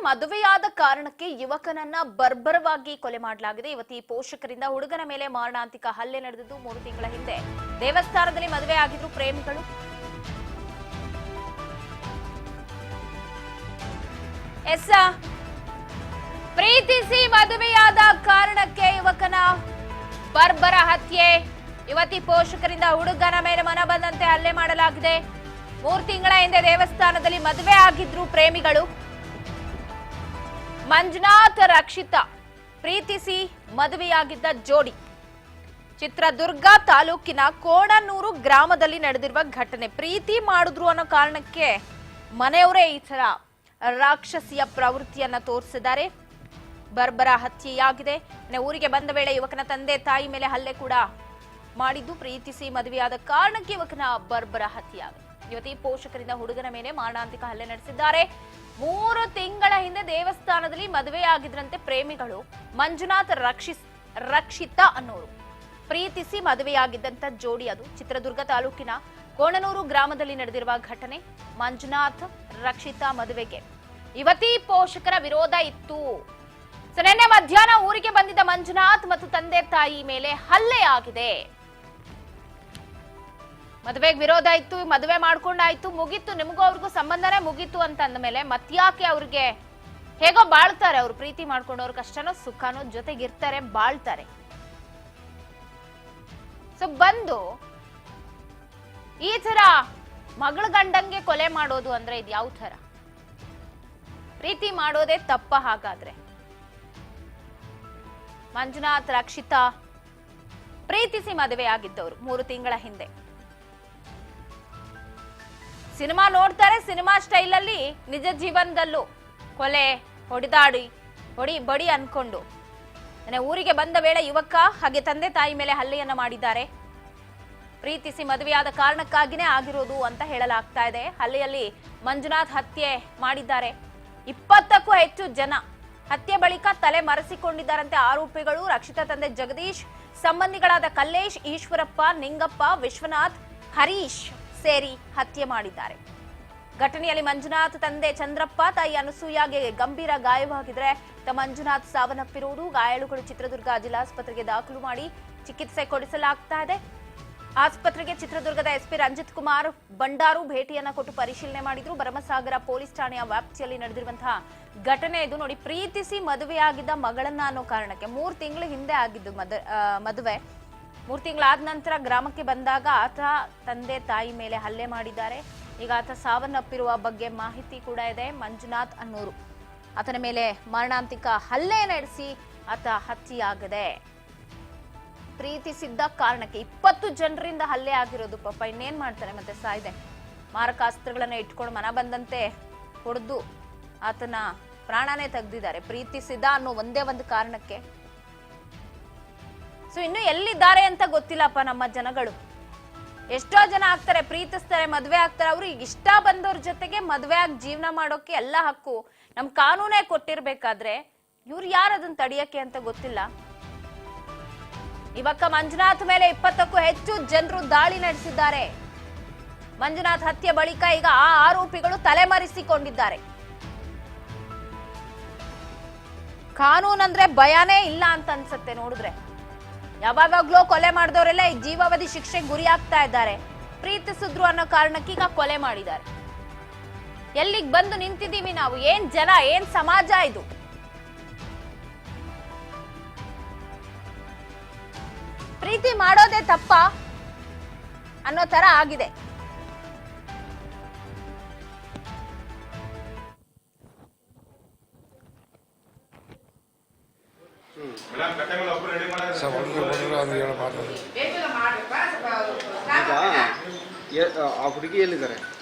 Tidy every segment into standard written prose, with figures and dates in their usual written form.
ಮದುವೆಯಾದ ಕಾರಣಕ್ಕೆ ಯುವಕನನ್ನ ಬರ್ಬರವಾಗಿ ಕೊಲೆ ಮಾಡಲಾಗಿದೆ. ಯುವತಿ ಪೋಷಕರಿಂದ ಹುಡುಗನ ಮೇಲೆ ಮಾರಣಾಂತಿಕ ಹಲ್ಲೆ ನಡೆದಿದ್ದು 3 ತಿಂಗಳ ಹಿಂದೆ. ದೇವಸ್ಥಾನದಲ್ಲಿ ಮದುವೆ ಆಗಿದ್ರು ಪ್ರೇಮಿಗಳು. ಪ್ರೀತಿಸಿ ಮದುವೆಯಾದ ಕಾರಣಕ್ಕೆ ಯುವಕನ ಬರ್ಬರ ಹತ್ಯೆ. ಯುವತಿ ಪೋಷಕರಿಂದ ಹುಡುಗನ ಮೇಲೆ ಮನ ಬಂದಂತೆ ಹಲ್ಲೆ ಮಾಡಲಾಗಿದೆ. 3 ತಿಂಗಳ ಹಿಂದೆ ದೇವಸ್ಥಾನದಲ್ಲಿ ಮದುವೆ ಆಗಿದ್ರು ಪ್ರೇಮಿಗಳು. ಮಂಜುನಾಥ್ ರಕ್ಷಿತಾ ಪ್ರೀತಿಸಿ ಮದುವೆಯಾಗಿದ್ದ ಜೋಡಿ. ಚಿತ್ರದುರ್ಗ ತಾಲೂಕಿನ ಕೋಣನೂರು ಗ್ರಾಮದಲ್ಲಿ ನಡೆದಿರುವ ಘಟನೆ. ಪ್ರೀತಿ ಮಾಡಿದ್ರು ಅನ್ನೋ ಕಾರಣಕ್ಕೆ ಮನೆಯವರೇ ಈ ತರ ರಾಕ್ಷಸಿಯ ಪ್ರವೃತ್ತಿಯನ್ನ ತೋರಿಸಿದ್ದಾರೆ. ಬರ್ಬರ ಹತ್ಯೆಯಾಗಿದೆ. ಊರಿಗೆ ಬಂದ ವೇಳೆ ಯುವಕನ ತಂದೆ ತಾಯಿ ಮೇಲೆ ಹಲ್ಲೆ ಕೂಡ ಮಾಡಿದ್ದು. ಪ್ರೀತಿಸಿ ಮದುವೆಯಾದ ಕಾರಣಕ್ಕೆ ಯುವಕನ ಬರ್ಬರ ಹತ್ಯೆಯಾಗಿದೆ. ಯುವತಿ ಪೋಷಕರಿಂದ ಹುಡುಗನ ಮೇಲೆ ಮಾರಣಾಂತಿಕ ಹಲ್ಲೆ ನಡೆಸಿದ್ದಾರೆ. 3 ತಿಂಗಳ ಹಿಂದೆ ದೇವಸ್ಥಾನದಲ್ಲಿ ಮದುವೆಯಾಗಿದ್ರಂತೆ ಪ್ರೇಮಿಗಳು. ಮಂಜುನಾಥ್ ರಕ್ಷಿತಾ ಅನ್ನೋರು ಪ್ರೀತಿಸಿ ಮದುವೆಯಾಗಿದ್ದಂತ ಜೋಡಿ. ಅದು ಚಿತ್ರದುರ್ಗ ತಾಲೂಕಿನ ಕೋಣನೂರು ಗ್ರಾಮದಲ್ಲಿ ನಡೆದಿರುವ ಘಟನೆ. ಮಂಜುನಾಥ್ ರಕ್ಷಿತಾ ಮದುವೆಗೆ ಯುವತಿ ಪೋಷಕರ ವಿರೋಧ ಇತ್ತು. ನಿನ್ನೆ ಮಧ್ಯಾಹ್ನ ಊರಿಗೆ ಬಂದಿದ್ದ ಮಂಜುನಾಥ್ ಮತ್ತು ತಂದೆ ತಾಯಿ ಮೇಲೆ ಹಲ್ಲೆಯಾಗಿದೆ. ಮದುವೆಗೆ ವಿರೋಧ ಇತ್ತು, ಮದುವೆ ಮಾಡ್ಕೊಂಡಾಯ್ತು, ಮುಗೀತು, ನಿಮಗೂ ಅವ್ರಿಗೂ ಸಂಬಂಧನೇ ಮುಗೀತು ಅಂತ ಅಂದ್ಮೇಲೆ ಮತ್ಯಾಕೆ ಅವ್ರಿಗೆ ಹೇಗೋ ಬಾಳ್ತಾರೆ. ಅವ್ರು ಪ್ರೀತಿ ಮಾಡ್ಕೊಂಡವ್ರ ಕಷ್ಟನೋ ಸುಖನೋ ಜೊತೆಗಿರ್ತಾರೆ, ಬಾಳ್ತಾರೆ. ಸೊ ಬಂದು ಈ ತರ ಮಗಳ ಗಂಡಂಗೆ ಕೊಲೆ ಮಾಡೋದು ಅಂದ್ರೆ ಇದು ಯಾವ ತರ? ಪ್ರೀತಿ ಮಾಡೋದೇ ತಪ್ಪ ಹಾಗಾದ್ರೆ? ಮಂಜುನಾಥ್ ರಕ್ಷಿತಾ ಪ್ರೀತಿಸಿ ಮದುವೆ ಆಗಿದ್ದವರು 3 ತಿಂಗಳ ಹಿಂದೆ. ಸಿನಿಮಾ ನೋಡ್ತಾರೆ, ಸಿನಿಮಾ ಸ್ಟೈಲ್ ಅಲ್ಲಿ ನಿಜ ಜೀವನದಲ್ಲೂ ಕೊಲೆ, ಹೊಡಿ ಬಡಿ ಅನ್ಕೊಂಡು ಊರಿಗೆ ಬಂದ ವೇಳೆ ಯುವಕ ಹಾಗೆ ತಂದೆ ತಾಯಿ ಮೇಲೆ ಹಲ್ಲೆಯನ್ನ ಮಾಡಿದ್ದಾರೆ. ಪ್ರೀತಿಸಿ ಮದುವೆಯಾದ ಕಾರಣಕ್ಕಾಗಿನೇ ಆಗಿರೋದು ಅಂತ ಹೇಳಲಾಗ್ತಾ ಇದೆ. ಹಲ್ಲೆಯಲ್ಲಿ ಮಂಜುನಾಥ್ ಹತ್ಯೆ ಮಾಡಿದ್ದಾರೆ. 20ಕ್ಕೂ ಹೆಚ್ಚು ಜನ ಹತ್ಯೆ ಬಳಿಕ ತಲೆ ಮರೆಸಿಕೊಂಡಿದ್ದಾರಂತೆ ಆರೋಪಿಗಳು. ರಕ್ಷಿತಾ ತಂದೆ ಜಗದೀಶ್, ಸಂಬಂಧಿಗಳಾದ ಕಲ್ಲೇಶ್, ಈಶ್ವರಪ್ಪ, ನಿಂಗಪ್ಪ, ವಿಶ್ವನಾಥ್, ಹರೀಶ್ ಸೇರಿ ಹತ್ಯೆ ಮಾಡಿದ್ದಾರೆ. ಘಟನೆಯಲ್ಲಿ ಮಂಜುನಾಥ್ ತಂದೆ ಚಂದ್ರಪ್ಪ, ತಾಯಿ ಅನಸೂಯಾಗೆ ಗಂಭೀರ ಗಾಯವಾಗಿದ್ರೆ ಮಂಜುನಾಥ್ ಸಾವನ್ನಪ್ಪಿರುವುದು. ಗಾಯಾಳುಗಳು ಚಿತ್ರದುರ್ಗ ಜಿಲ್ಲಾಸ್ಪತ್ರೆಗೆ ದಾಖಲು ಮಾಡಿ ಚಿಕಿತ್ಸೆ ಕೊಡಿಸಲಾಗ್ತಾ ಇದೆ. ಆಸ್ಪತ್ರೆಗೆ ಚಿತ್ರದುರ್ಗದ ಎಸ್ಪಿ ರಂಜಿತ್ ಕುಮಾರ್ ಬಂಡಾರು ಭೇಟಿಯನ್ನ ಕೊಟ್ಟು ಪರಿಶೀಲನೆ ಮಾಡಿದ್ರು. ಭರಮಸಾಗರ ಪೊಲೀಸ್ ಠಾಣೆಯ ವ್ಯಾಪ್ತಿಯಲ್ಲಿ ನಡೆದಿರುವಂತಹ ಘಟನೆ ಇದು. ನೋಡಿ, ಪ್ರೀತಿಸಿ ಮದುವೆಯಾಗಿದ್ದ ಮಗಳನ್ನ ಅನ್ನೋ ಕಾರಣಕ್ಕೆ 3 ತಿಂಗಳ ಹಿಂದೆ ಆಗಿದ್ದು ಮದುವೆ. 3 ತಿಂಗಳಾದ ನಂತರ ಗ್ರಾಮಕ್ಕೆ ಬಂದಾಗ ಆತ ತಂದೆ ತಾಯಿ ಮೇಲೆ ಹಲ್ಲೆ ಮಾಡಿದ್ದಾರೆ. ಈಗ ಆತ ಸಾವನ್ನಪ್ಪಿರುವ ಬಗ್ಗೆ ಮಾಹಿತಿ ಕೂಡ ಇದೆ. ಮಂಜುನಾಥ್ ಅನ್ನೋರು ಆತನ ಮೇಲೆ ಮಾರಣಾಂತಿಕ ಹಲ್ಲೆ ನಡೆಸಿ ಆತ ಹತ್ಯೆಯಾಗಿದೆ. ಪ್ರೀತಿಸಿದ್ದ ಕಾರಣಕ್ಕೆ 20 ಜನರಿಂದ ಹಲ್ಲೆ ಆಗಿರೋದು. ಪಾಪ ಇನ್ನೇನ್ ಮಾಡ್ತಾರೆ, ಮತ್ತೆ ಸಾಯ್ದೆ. ಮಾರಕಾಸ್ತ್ರಗಳನ್ನ ಇಟ್ಕೊಂಡು ಮನ ಬಂದಂತೆ ಹೊಡೆದು ಆತನ ಪ್ರಾಣನೇ ತೆಗೆದಿದ್ದಾರೆ. ಪ್ರೀತಿಸಿದ ಅನ್ನೋ ಒಂದೇ ಒಂದು ಕಾರಣಕ್ಕೆ. ಸೊ ಇನ್ನು ಎಲ್ಲಿದ್ದಾರೆ ಅಂತ ಗೊತ್ತಿಲ್ಲಪ್ಪ ನಮ್ಮ ಜನಗಳು. ಎಷ್ಟೋ ಜನ ಆಗ್ತಾರೆ, ಪ್ರೀತಿಸ್ತಾರೆ, ಮದ್ವೆ ಆಗ್ತಾರೆ. ಅವ್ರು ಈಗ ಇಷ್ಟ ಬಂದವ್ರ ಜೊತೆಗೆ ಮದ್ವೆ ಆಗಿ ಜೀವನ ಮಾಡೋಕೆ ಎಲ್ಲ ಹಕ್ಕು ನಮ್ ಕಾನೂನೇ ಕೊಟ್ಟಿರ್ಬೇಕಾದ್ರೆ ಇವ್ರು ಯಾರು ಅದನ್ನ ತಡಿಯಕ್ಕೆ ಅಂತ ಗೊತ್ತಿಲ್ಲ. ಯುವಕ ಮಂಜುನಾಥ್ ಮೇಲೆ 20ಕ್ಕೂ ಹೆಚ್ಚು ಜನರು ದಾಳಿ ನಡೆಸಿದ್ದಾರೆ. ಮಂಜುನಾಥ್ ಹತ್ಯೆ ಬಳಿಕ ಈಗ ಆ ಆರೋಪಿಗಳು ತಲೆಮರೆಸಿಕೊಂಡಿದ್ದಾರೆ. ಕಾನೂನಂದ್ರೆ ಭಯನೇ ಇಲ್ಲ ಅಂತ ಅನ್ಸುತ್ತೆ ನೋಡಿದ್ರೆ. ಯಾವಾಗ್ಲೂ ಕೊಲೆ ಮಾಡಿದವರೆಲ್ಲ ಈ ಜೀವಾವಧಿ ಶಿಕ್ಷೆಗೆ ಗುರಿ ಆಗ್ತಾ ಇದ್ದಾರೆ. ಪ್ರೀತಿಸಿದ್ರು ಅನ್ನೋ ಕಾರಣಕ್ಕೆ ಈಗ ಕೊಲೆ ಮಾಡಿದ್ದಾರೆ. ಎಲ್ಲಿಗೆ ಬಂದು ನಿಂತಿದ್ದೀವಿ ನಾವು? ಏನ್ ಜನ, ಏನ್ ಸಮಾಜ ಇದು? ಪ್ರೀತಿ ಮಾಡೋದೇ ತಪ್ಪ ಅನ್ನೋ ತರ ಆಗಿದೆ. ಆ ಹುಡುಗಿ ಎಲ್ಲಿದ್ದಾರೆ?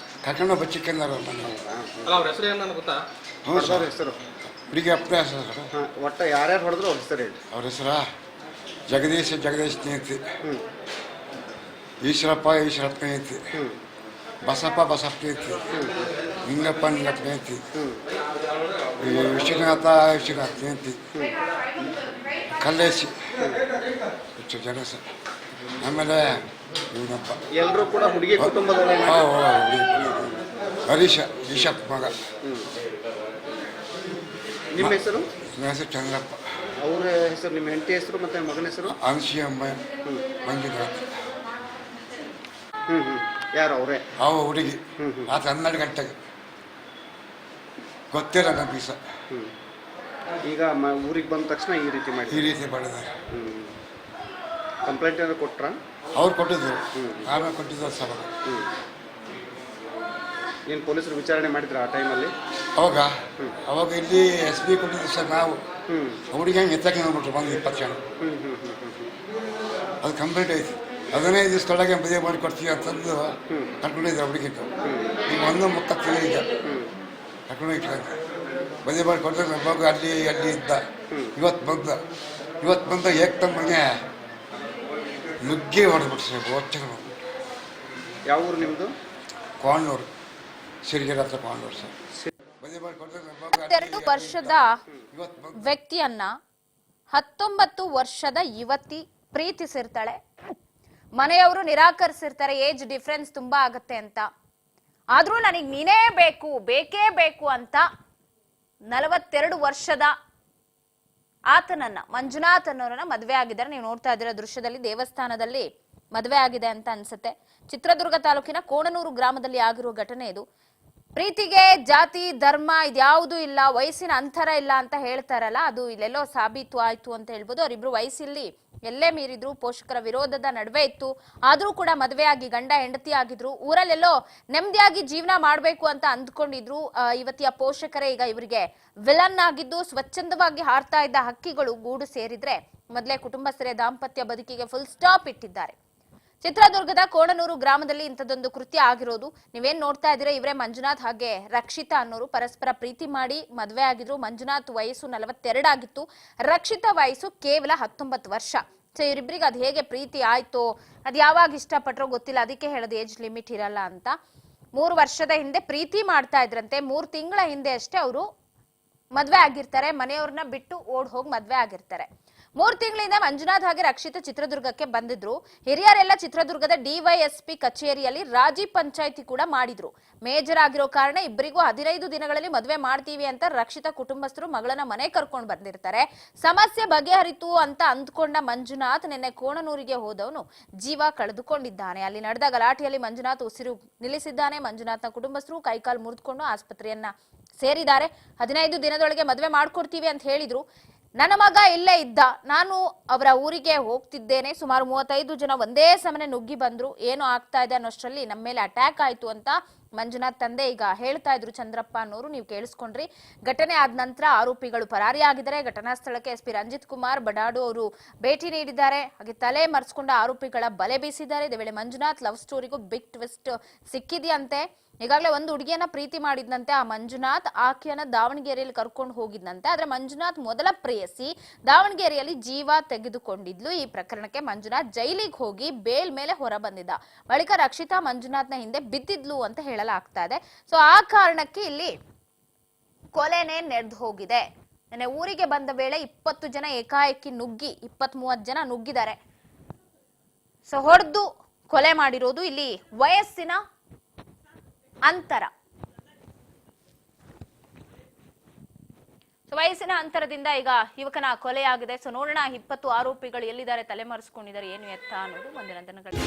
ಕರ್ಕೊಂಡು ಬಚ್ಚಿಕ್ಕೆಂದಾರ ಅವ್ರ ಹೆಸರು ಏನಾನ ಗೊತ್ತಾ? ಹ್ಞೂ ಸರ್, ಹೆಸರು ಹುಡುಗಿ ಅಪ್ಪನ ಹೆಸರು ಸರ್. ಒಟ್ಟು ಯಾರ್ಯಾರು ಹೊಡೆದ್ರು ಅವ್ರ ಹೆಸರು ಹೇಳಿ. ಅವ್ರ ಹೆಸರ ಜಗದೀಶ್ ಸ್ನೇಹಿತಿ, ಈಶ್ವರಪ್ಪ ಸ್ನೇಹಿತಿ, ಬಸಪ್ಪ ಸ್ನೇಹಿತಿ, ನಿಂಗಪ್ಪ ಸ್ನೇಹಿತಿ, ವಿಶ್ವನಾಥ ಸ್ನೇಹಿತಿ, ಕಲ್ಲೇಶ್, ಇಷ್ಟು ಜನ ಸರ್. ಆಮೇಲೆ ಇವನಪ್ಪ ಎಲ್ಲರೂ ಕೂಡ ಹುಡುಗಿ ಕುಟುಂಬದವರು. ಹರೀಶ ಈಶಪ್ಪ ಮಗ. ನಿಮ್ಮ ಹೆಸರು? ನನ್ನ ಹೆಸರು ಚಂದ್ರಪ್ಪ. ಅವರ ಹೆಸರು, ನಿಮ್ಮ ಹೆಂಡತಿ ಹೆಸರು ಮತ್ತು ಮಗನ ಹೆಸರು? ಅನ್ಸಿಯಮ್ಮ ಮಂಜುನಾಥ್. ಯಾರು ಅವರೇ? ಅವ ಹುಡುಗಿ ಆತ 12 ಗಂಟೆಗೆ ಗೊತ್ತಿಲ್ಲ ನಮ್ಮ ಬೀಸ. ಈಗ ಊರಿಗೆ ಬಂದ ತಕ್ಷಣ ಈ ರೀತಿ ಮಾಡಿದ್ದಾರೆ. ಕಂಪ್ಲೇಂಟ್ ಏನಾದ್ರು ಕೊಟ್ರಾ? ಅವ್ರು ಕೊಟ್ಟಿದ್ರು, ಆಮೇಲೆ ಕೊಟ್ಟಿದ್ದು ಸಭ. ಏನು ಪೊಲೀಸರು ವಿಚಾರಣೆ ಮಾಡಿದ್ರು ಆ ಟೈಮಲ್ಲಿ? ಅವಾಗ ಇಲ್ಲಿ SP ಕೊಟ್ಟಿದ್ದು ಸರ್. ನಾವು ಹುಡುಗಿ ಹಂಗೆ ಎತ್ತಕ್ಕೆ ನೋಡ್ಬಿಟ್ರು ಬಂದು 20 ಜನ. ಅದು ಕಂಪ್ಲೀಟ್ ಐತಿ. 15 ದಿವಸದೊಳಗೆ ಮದುವೆ ಮಾಡಿ ಕೊಡ್ತೀವಿ ಅಂತಂದು ಕರ್ಕೊಂಡಿದ್ದೆ ಹುಡುಗಿಟ್ಟು. ಈಗ 1:30 ಈಗ ಕರ್ಕೊಂಡು ಇಟ್ಕೊಂಡು ಮದುವೆ ಮಾಡಿ ಕೊಡ್ತಾರೆ. ನಮ್ಮ ಮಗ ಅಲ್ಲಿ ಇದ್ದ. ಇವತ್ತು ಬಂದ ಏಕ್ತಮ್ಮನೆ ನುಗ್ಗಿ ಹೊಡೆದ್ಬಿಟ್ಟು ಸರ್. ಒಚ್ಚ ಯಾವ ಊರು ನಿಮ್ಮದು? ಕೋಣನೂರು, ಸಿರಿಗೆರೆ ಹತ್ರ ಕೋಣನೂರು ಸರ್. ಮದುವೆ ಮಾಡಿ ಕೊಡ್ತಾರೆ. 2 ವರ್ಷದ ವ್ಯಕ್ತಿಯನ್ನ 19 ವರ್ಷದ ಯುವತಿ ಪ್ರೀತಿಸಿರ್ತಾಳೆ. ಮನೆಯವರು ನಿರಾಕರಿಸಿರ್ತಾರೆ, ಏಜ್ ಡಿಫ್ರೆನ್ಸ್ ತುಂಬಾ ಆಗತ್ತೆ ಅಂತ. ಆದ್ರೂ ನನಗೆ ನೀನೇ ಬೇಕು, ಬೇಕೇ ಬೇಕು ಅಂತ 42 ವರ್ಷದ ಆತನನ್ನ, ಮಂಜುನಾಥ್ ಅನ್ನೋರನ್ನ ಮದ್ವೆ ಆಗಿದ್ದಾರೆ. ನೀವು ನೋಡ್ತಾ ಇದ್ದೀರಾ ದೃಶ್ಯದಲ್ಲಿ, ದೇವಸ್ಥಾನದಲ್ಲಿ ಮದ್ವೆ ಆಗಿದೆ ಅಂತ ಅನ್ಸುತ್ತೆ. ಚಿತ್ರದುರ್ಗ ತಾಲೂಕಿನ ಕೋಣನೂರು ಗ್ರಾಮದಲ್ಲಿ ಆಗಿರುವ ಘಟನೆ ಇದು. ಪ್ರೀತಿಗೆ ಜಾತಿ ಧರ್ಮ ಇದ್ಯಾವುದೂ ಇಲ್ಲ, ವಯಸ್ಸಿನ ಅಂತರ ಇಲ್ಲ ಅಂತ ಹೇಳ್ತಾರಲ್ಲ, ಅದು ಇಲ್ಲೆಲ್ಲೋ ಸಾಬೀತು ಆಯ್ತು ಅಂತ ಹೇಳ್ಬೋದು. ಅವರಿಬ್ರು ವಯಸ್ಸಲ್ಲಿ ಎಲ್ಲೇ ಮೀರಿದ್ರು, ಪೋಷಕರ ವಿರೋಧದ ನಡುವೆ ಇತ್ತು. ಆದ್ರೂ ಕೂಡ ಮದುವೆ ಆಗಿ ಗಂಡ ಹೆಂಡತಿ ಆಗಿದ್ರು. ಊರಲ್ಲೆಲ್ಲೋ ನೆಮ್ಮದಿಯಾಗಿ ಜೀವನ ಮಾಡ್ಬೇಕು ಅಂತ ಅಂದ್ಕೊಂಡಿದ್ರು. ಯುವತಿಯ ಪೋಷಕರೇ ಈಗ ಇವರಿಗೆ ವಿಲನ್ ಆಗಿದ್ದು, ಸ್ವಚ್ಛಂದವಾಗಿ ಹಾರ್ತಾ ಇದ್ದ ಹಕ್ಕಿಗಳು ಗೂಡು ಸೇರಿದ್ರೆ ಮೊದಲೇ ಕುಟುಂಬಸ್ಥರೇ ದಾಂಪತ್ಯ ಬದುಕಿಗೆ ಫುಲ್ ಸ್ಟಾಪ್ ಇಟ್ಟಿದ್ದಾರೆ. ಚಿತ್ರದುರ್ಗದ ಕೋಣನೂರು ಗ್ರಾಮದಲ್ಲಿ ಇಂಥದ್ದೊಂದು ಕೃತ್ಯ ಆಗಿರೋದು. ನೀವೇನ್ ನೋಡ್ತಾ ಇದ್ದೀರಾ, ಇವರೇ ಮಂಜುನಾಥ್ ಹಾಗೆ ರಕ್ಷಿತಾ ಅನ್ನೋರು ಪರಸ್ಪರ ಪ್ರೀತಿ ಮಾಡಿ ಮದ್ವೆ ಆಗಿದ್ರು. ಮಂಜುನಾಥ್ ವಯಸ್ಸು 42 ಆಗಿತ್ತು, ರಕ್ಷಿತಾ ವಯಸ್ಸು ಕೇವಲ 19 ವರ್ಷ. ಸೊ ಇವರಿಬ್ಬರಿಗೆ ಅದು ಹೇಗೆ ಪ್ರೀತಿ ಆಯ್ತೋ, ಅದು ಯಾವಾಗ ಇಷ್ಟಪಟ್ರೋ ಗೊತ್ತಿಲ್ಲ. ಅದಕ್ಕೆ ಹೇಳೋದು ಏಜ್ ಲಿಮಿಟ್ ಇರಲ್ಲ ಅಂತ. 3 ವರ್ಷದ ಹಿಂದೆ ಪ್ರೀತಿ ಮಾಡ್ತಾ ಇದ್ರಂತೆ. 3 ತಿಂಗಳ ಹಿಂದೆ ಅಷ್ಟೇ ಅವರು ಮದ್ವೆ ಆಗಿರ್ತಾರೆ. ಮನೆಯವ್ರನ್ನ ಬಿಟ್ಟು ಓಡ್ ಹೋಗಿ ಮದ್ವೆ ಆಗಿರ್ತಾರೆ. 3 ತಿಂಗಳಿಂದ ಮಂಜುನಾಥ್ ಹಾಗೆ ರಕ್ಷಿತ ಚಿತ್ರದುರ್ಗಕ್ಕೆ ಬಂದಿದ್ರು. ಹಿರಿಯರೆಲ್ಲ ಚಿತ್ರದುರ್ಗದ DYSP ಕಚೇರಿಯಲ್ಲಿ ರಾಜಿ ಪಂಚಾಯಿತಿ ಕೂಡ ಮಾಡಿದ್ರು. ಮೇಜರ್ ಆಗಿರೋ ಕಾರಣ ಇಬ್ಬರಿಗೂ 15 ದಿನಗಳಲ್ಲಿ ಮದುವೆ ಮಾಡ್ತೀವಿ ಅಂತ ರಕ್ಷಿತ ಕುಟುಂಬಸ್ಥರು ಮಗಳನ್ನ ಮನೆ ಕರ್ಕೊಂಡು ಬಂದಿರ್ತಾರೆ. ಸಮಸ್ಯೆ ಬಗೆಹರಿತು ಅಂತ ಅಂದ್ಕೊಂಡ ಮಂಜುನಾಥ್ ನಿನ್ನೆ ಕೋಣನೂರಿಗೆ ಹೋದವನು ಜೀವ ಕಳೆದುಕೊಂಡಿದ್ದಾನೆ. ಅಲ್ಲಿ ನಡೆದ ಗಲಾಟೆಯಲ್ಲಿ ಮಂಜುನಾಥ್ ಉಸಿರು ನಿಲ್ಲಿಸಿದ್ದಾನೆ. ಮಂಜುನಾಥ್ನ ಕುಟುಂಬಸ್ಥರು ಕೈಕಾಲು ಮುರಿದುಕೊಂಡು ಆಸ್ಪತ್ರೆಯನ್ನ ಸೇರಿದ್ದಾರೆ. 15 ದಿನದೊಳಗೆ ಮದುವೆ ಮಾಡ್ಕೊಡ್ತೀವಿ ಅಂತ ಹೇಳಿದ್ರು. ನನ್ನ ಮಗ ಇಲ್ಲೇ ಇದ್ದ, ನಾನು ಅವರ ಊರಿಗೆ ಹೋಗ್ತಿದ್ದೇನೆ. ಸುಮಾರು 35 ಜನ ಒಂದೇ ಸಮನೆ ನುಗ್ಗಿ ಬಂದ್ರು. ಏನು ಆಗ್ತಾ ಇದೆ ಅನ್ನೋಷ್ಟರಲ್ಲಿ ನಮ್ಮ ಮೇಲೆ ಅಟ್ಯಾಕ್ ಆಯ್ತು ಅಂತ ಮಂಜುನಾಥ್ ತಂದೆ ಈಗ ಹೇಳ್ತಾ ಇದ್ರು, ಚಂದ್ರಪ್ಪ ಅನ್ನೋರು. ನೀವು ಕೇಳಿಸ್ಕೊಂಡ್ರಿ. ಘಟನೆ ಆದ ನಂತರ ಆರೋಪಿಗಳು ಪರಾರಿಯಾಗಿದ್ದಾರೆ. ಘಟನಾ ಸ್ಥಳಕ್ಕೆ SP ರಂಜಿತ್ ಕುಮಾರ್ ಬಡಾಡು ಅವರು ಭೇಟಿ ನೀಡಿದ್ದಾರೆ. ಹಾಗೆ ತಲೆ ಮರೆಸ್ಕೊಂಡ ಆರೋಪಿಗಳ ಬಲೆ ಬೀಸಿದ್ದಾರೆ. ಇದೇ ವೇಳೆ ಮಂಜುನಾಥ್ ಲವ್ ಸ್ಟೋರಿಗೂ ಬಿಗ್ ಟ್ವಿಸ್ಟ್ ಸಿಕ್ಕಿದೆಯಂತೆ. ಈಗಾಗಲೇ ಒಂದು ಹುಡುಗಿಯನ್ನ ಪ್ರೀತಿ ಮಾಡಿದ್ನಂತೆ ಆ ಮಂಜುನಾಥ್. ಆಕೆಯನ್ನ ದಾವಣಗೆರೆಯಲ್ಲಿ ಕರ್ಕೊಂಡು ಹೋಗಿದ್ನಂತೆ. ಆದ್ರೆ ಮಂಜುನಾಥ್ ಮೊದಲ ಪ್ರೇಯಸಿ ದಾವಣಗೆರೆಯಲ್ಲಿ ಜೀವ ತೆಗೆದುಕೊಂಡಿದ್ಲು. ಈ ಪ್ರಕರಣಕ್ಕೆ ಮಂಜುನಾಥ್ ಜೈಲಿಗೆ ಹೋಗಿ ಬೇಲ್ ಮೇಲೆ ಹೊರ ಬಂದಿದ್ದ. ಬಳಿಕ ರಕ್ಷಿತಾ ಮಂಜುನಾಥ್ನ ಹಿಂದೆ ಬಿದ್ದಿದ್ಲು ಅಂತ ಹೇಳಲಾಗ್ತಾ ಇದೆ. ಸೊ ಆ ಕಾರಣಕ್ಕೆ ಇಲ್ಲಿ ಕೊಲೆನೇ ನಡೆದು ಹೋಗಿದೆ. ನನ್ನ ಊರಿಗೆ ಬಂದ ವೇಳೆ 20 ಜನ ಏಕಾಏಕಿ ನುಗ್ಗಿ 20-30 ಜನ ನುಗ್ಗಿದ್ದಾರೆ. ಸೊ ಹೊಡೆದು ಕೊಲೆ ಮಾಡಿರೋದು. ಇಲ್ಲಿ ವಯಸ್ಸಿನ ಅಂತರ, ವಯಸ್ಸಿನ ಅಂತರದಿಂದ ಈಗ ಯುವಕನ ಕೊಲೆಯಾಗಿದೆ. ಸೊ ನೋಡೋಣ 20 ಆರೋಪಿಗಳು ಎಲ್ಲಿದ್ದಾರೆ, ತಲೆಮರೆಸ್ಕೊಂಡಿದ್ದಾರೆ, ಏನು ಎತ್ತ ಅನ್ನೋದು ಮುಂದಿನ ದಿನಗಳಲ್ಲಿ.